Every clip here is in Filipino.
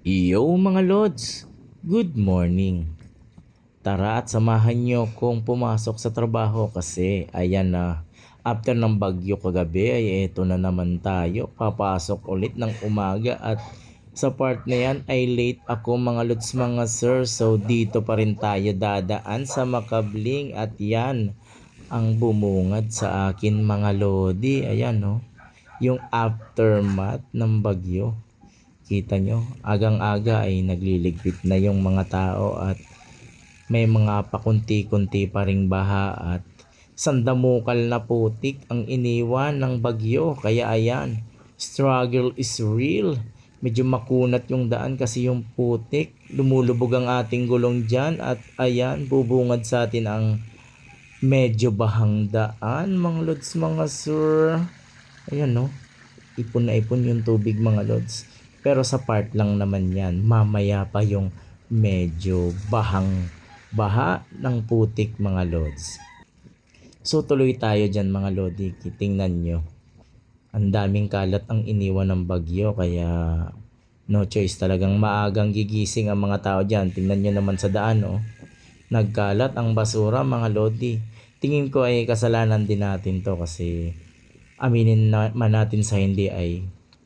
Yo mga Lods, good morning. Tara at samahan nyo kong pumasok sa trabaho kasi ayan na, after ng bagyo kagabi ay eto na naman tayo. Papasok ulit ng umaga at sa part na yan ay late ako mga Lods mga sir. So dito pa rin tayo dadaan sa Makabling at yan ang bumungad sa akin mga Lodi. Ayan no, yung aftermath ng bagyo. Kita nyo, agang-aga ay nagliligpit na yung mga tao at may mga pakunti-kunti pa ring baha at sandamukal na putik ang iniwan ng bagyo. Kaya ayan, struggle is real. Medyo makunat yung daan kasi yung putik. Lumulubog ang ating gulong dyan at ayan, bubungad sa atin ang medyo bahang daan mga lods mga sir. Ayan no, ipon na ipon yung tubig mga lods. Pero sa part lang naman yan, mamaya pa yung medyo bahang baha ng putik mga lods. So tuloy tayo dyan mga lodi, tingnan nyo. Ang daming kalat ang iniwan ng bagyo kaya no choice, talagang maagang gigising ang mga tao dyan. Tingnan nyo naman sa daan oh. Nagkalat ang basura mga lodi. Tingin ko ay kasalanan din natin to kasi aminin man natin sa hindi ay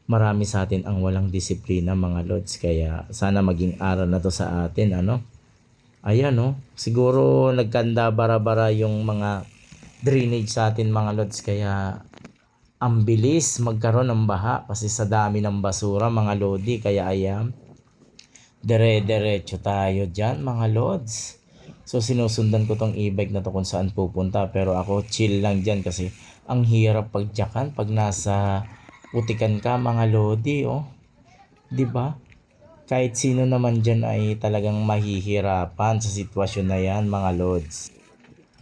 marami sa atin ang walang disiplina mga lods. Kaya sana maging aral na to sa atin ano. Ayan no, siguro nagkanda bara-bara yung mga drainage sa atin mga lods. Kaya ang bilis magkaroon ng baha kasi sa dami ng basura mga lodi. Kaya ayan, dire-diretso tayo dyan mga lods. So sinusundan ko tong e-bike na to kung saan pupunta, pero ako chill lang dyan kasi ang hirap pagjakan pag nasa putikan ka mga lodi oh. 'Di ba? Kahit sino naman dyan ay talagang mahihirapan sa sitwasyon na yan mga lods.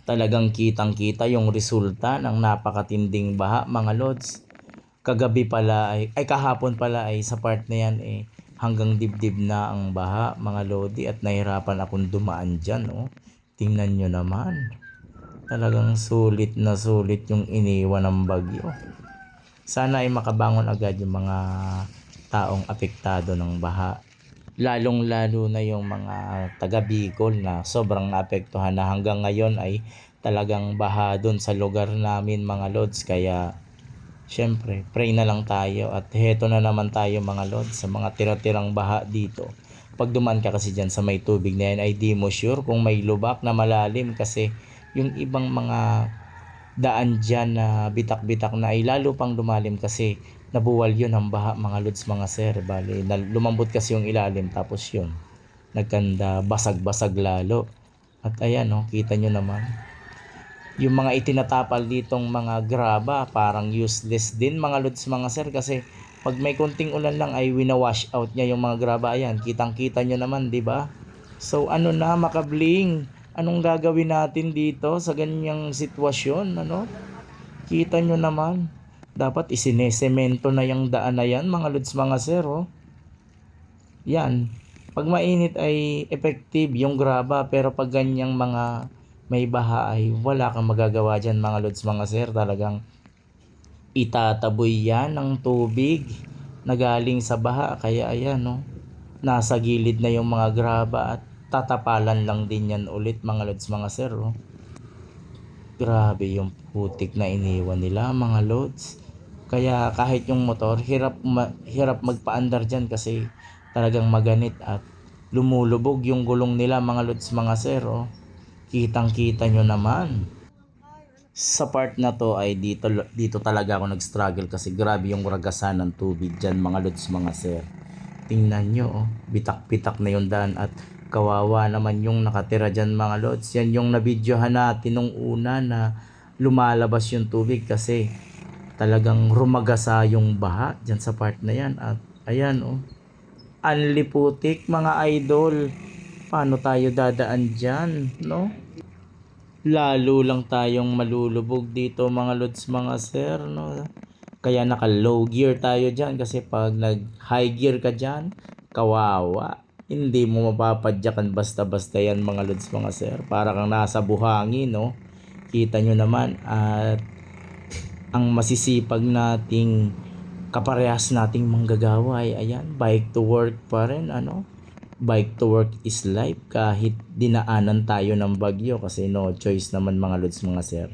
Talagang kitang-kita yung resulta ng napakatinding baha mga lods. Kagabi pala ay kahapon pala ay sa part na yan eh hanggang dibdib na ang baha mga lodi at nahirapan akong dumaan dyan oh. Tingnan nyo naman. Talagang sulit na sulit yung iniwan ng bagyo. Sana ay makabangon agad yung mga taong apektado ng baha. Lalong-lalo na yung mga taga Bicol na sobrang naapektuhan na hanggang ngayon ay talagang baha doon sa lugar namin mga lods. Kaya syempre pray na lang tayo at heto na naman tayo mga lods sa mga tira-tirang baha dito. Pag dumaan ka kasi dyan sa may tubig na yan ay di mo sure kung may lubak na malalim kasi yung ibang mga daan dyan na bitak-bitak na ay lalo pang lumalim kasi nabuwal yun ang baha mga lods mga sir. Bali, lumambot kasi yung ilalim tapos yun nagkanda basag-basag lalo. At ayan no, kita nyo naman yung mga itinatapal ditong mga graba parang useless din mga lods mga sir kasi pag may konting ulan lang ay wina-wash out niya yung mga graba. Ayan, kitang-kita nyo naman, di ba? So ano na Makabling, anong gagawin natin dito sa ganyang sitwasyon ano? Kita nyo naman, dapat isinesemento na yung daan na yan mga lods mga sir oh. Yan, pag mainit ay effective yung graba pero pag ganyang mga may baha ay wala kang magagawa dyan mga lods mga sir. Talagang itataboy yan ng tubig na galing sa baha. Kaya ayan no, nasa gilid na yung mga graba at tatapalan lang din yan ulit mga lods mga sir oh. Grabe yung putik na iniwan nila mga lods. Kaya kahit yung motor hirap magpaandar dyan kasi talagang maganit at lumulubog yung gulong nila mga lods mga sir oh. Kitang kita nyo naman. Sa part na to ay dito talaga ako nag-struggle kasi grabe yung ragasan ng tubig dyan mga lods mga sir. Tingnan nyo oh, bitak-bitak na yung daan at kawawa naman yung nakatira dyan mga lods. Yan yung nabidyohan natin nung una na lumalabas yung tubig kasi talagang rumagasa yung baha dyan sa part na yan. At ayan oh, anliputik mga idol. Paano tayo dadaan dyan no? Lalo lang tayong malulubog dito mga lods mga sir no. Kaya naka low gear tayo dyan kasi pag nag high gear ka dyan, kawawa, hindi mo mapapadyakan basta-basta yan mga lods mga sir. Para kang nasa buhangin no. Kita nyo naman at ang masisipag nating kaparehas nating manggagawa ay ayan, bike to work pa rin, ano? Bike to work is life kahit dinaanan tayo ng bagyo kasi no choice naman mga lods mga sir.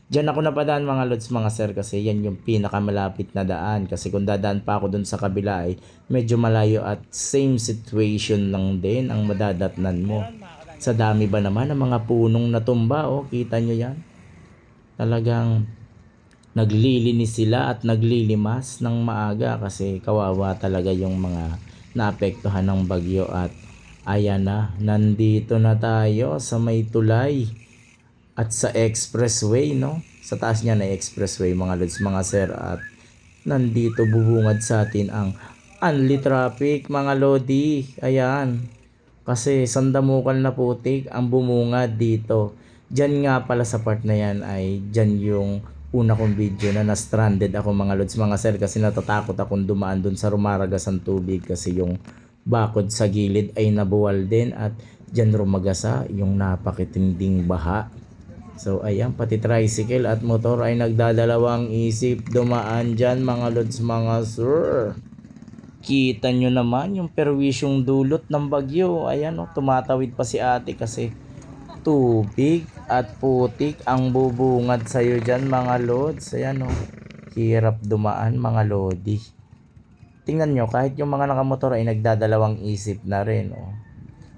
Diyan ako napadaan mga lods mga sir kasi yan yung pinakamalapit na daan kasi kung dadaan pa ako dun sa kabila ay medyo malayo at same situation lang din ang madadatnan mo. Sa dami ba naman ng mga punong natumba, oh, kita nyo yan? Talagang naglilinis sila at naglilimas ng maaga kasi kawawa talaga yung mga naapektuhan ng bagyo. At ayan na, nandito na tayo sa may tulay at sa expressway, no? Sa taas niya na expressway mga lods mga sir, at nandito bubungad sa atin ang unli traffic mga lodi. Ayan, kasi sandamukal na putik ang bumungad dito. Diyan nga pala sa part na yan ay diyan yung una kong video na na-stranded ako mga lods mga sir kasi natatakot akong dumaan dun sa rumaragas ang tubig kasi yung bakod sa gilid ay nabuwal din at diyan rumagasa yung napakitinding baha. So ayan, pati tricycle at motor ay nagdadalawang isip dumaan dyan mga lods mga sir. Kita nyo naman yung perwisyong dulot ng bagyo. Ayan, oh, tumatawid pa si ate kasi tubig at putik ang bubungad sa'yo dyan mga lods. Ayan, oh, hirap dumaan mga lodi. Tingnan nyo, kahit yung mga nakamotor ay nagdadalawang isip na rin, oh.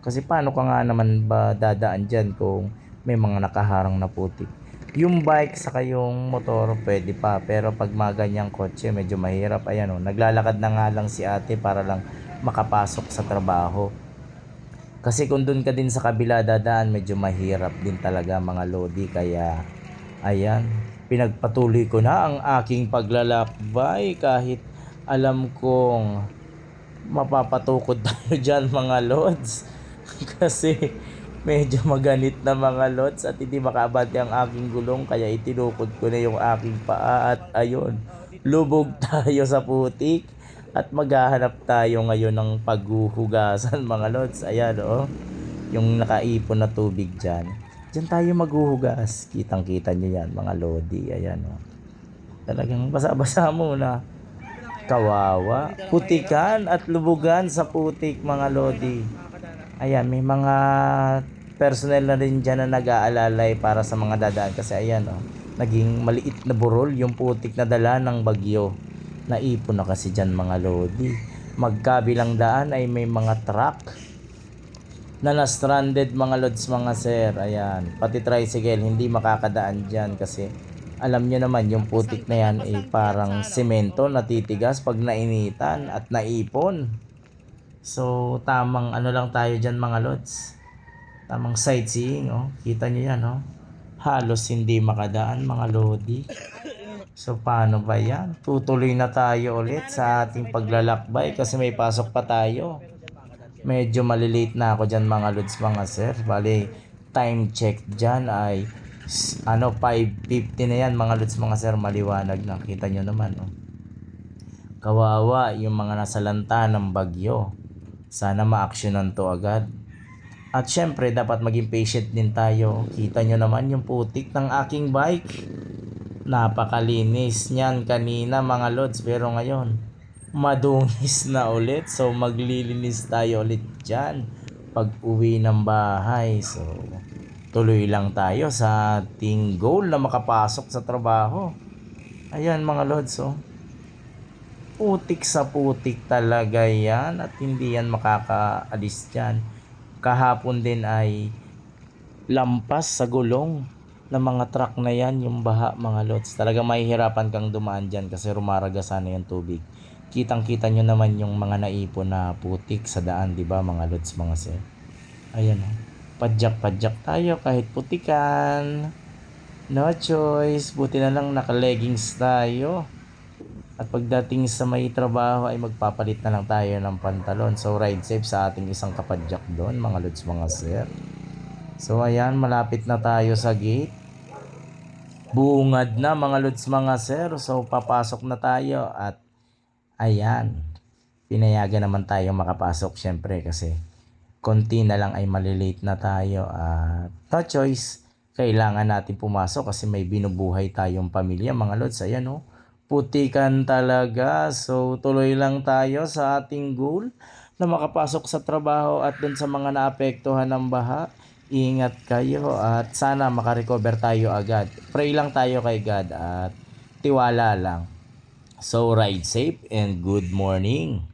Kasi paano ka nga naman ba dadaan dyan kung may mga nakaharang na putik? Yung bike sa yung motor pwede pa, pero pag mga ganyang kotse medyo mahirap. Ayan, oh, naglalakad na nga lang si ate para lang makapasok sa trabaho. Kasi kung dun ka din sa kabila dadaan, medyo mahirap din talaga mga lodi. Kaya ayan, pinagpatuloy ko na ang aking paglalakbay kahit alam kong mapapatukod tayo dyan mga lods. Kasi medyo maganit na mga lods at hindi makabante ang aking gulong kaya itinukod ko na yung aking paa at ayun, lubog tayo sa putik at maghahanap tayo ngayon ng paghuhugasan mga lods. Ayan, oh, yung nakaipon na tubig dyan, dyan tayo maghuhugas. Kitang kita nyo yan mga lodi. Ayan, oh, talagang basa-basa muna, kawawa, putikan at lubugan sa putik mga lodi. Ayan, may mga personnel na rin dyan na nag-aalalay para sa mga dadaan kasi ayan, oh, naging maliit na burol yung putik na dala ng bagyo. Naipon na kasi dyan mga lodi. Magkabilang daan ay may mga truck na na-stranded mga lods mga sir. Ayan, pati tricycle hindi makakadaan dyan kasi alam nyo naman yung putik na yan ay parang semento na titigas pag nainitan at naipon. So tamang ano lang tayo dyan mga lods, tamang sightseeing, oh. Kita nyo yan, oh, halos hindi makadaan mga lodi. So paano ba yan? Tutuloy na tayo ulit sa ating paglalakbay kasi may pasok pa tayo. Medyo malilate na ako dyan mga lods mga sir. Bali, time check dyan ay 5:50 na yan mga lods mga sir. Maliwanag na, kita nyo naman, oh. Kawawa yung mga nasa lanta ng bagyo. Sana ma-actionan to agad. At syempre dapat maging patient din tayo. Kita nyo naman yung putik ng aking bike. Napakalinis niyan kanina mga lods, pero ngayon madungis na ulit. So maglilinis tayo ulit dyan pag uwi ng bahay. So tuloy lang tayo sa ating goal na makapasok sa trabaho. Ayan mga lods, oh, putik sa putik talaga yan at hindi yan makakaalis dyan. Kahapon din ay lampas sa gulong ng mga truck na yan yung baha mga lods. Talaga mahihirapan kang dumaan dyan kasi rumaragasan na yung tubig. Kitang kita nyo naman yung mga naipon na putik sa daan, di ba mga lods mga sir. Ayan, oh, padyak-padyak tayo kahit putikan. No choice, buti na lang naka-leggings tayo. At pagdating sa may trabaho ay magpapalit na lang tayo ng pantalon. So ride safe sa ating isang kapadyak doon mga lods mga sir. So ayan, malapit na tayo sa gate. Bungad na mga lods mga sir. So papasok na tayo at ayan, pinayagan naman tayo makapasok syempre kasi konti na lang ay malilate na tayo. At no choice, kailangan natin pumasok kasi may binubuhay tayong pamilya mga lods. Ayan, oh, putikan talaga. So tuloy lang tayo sa ating goal na makapasok sa trabaho at dun sa mga naapektuhan ng baha. Ingat kayo at sana makarecover tayo agad. Pray lang tayo kay God at tiwala lang. So ride safe and good morning.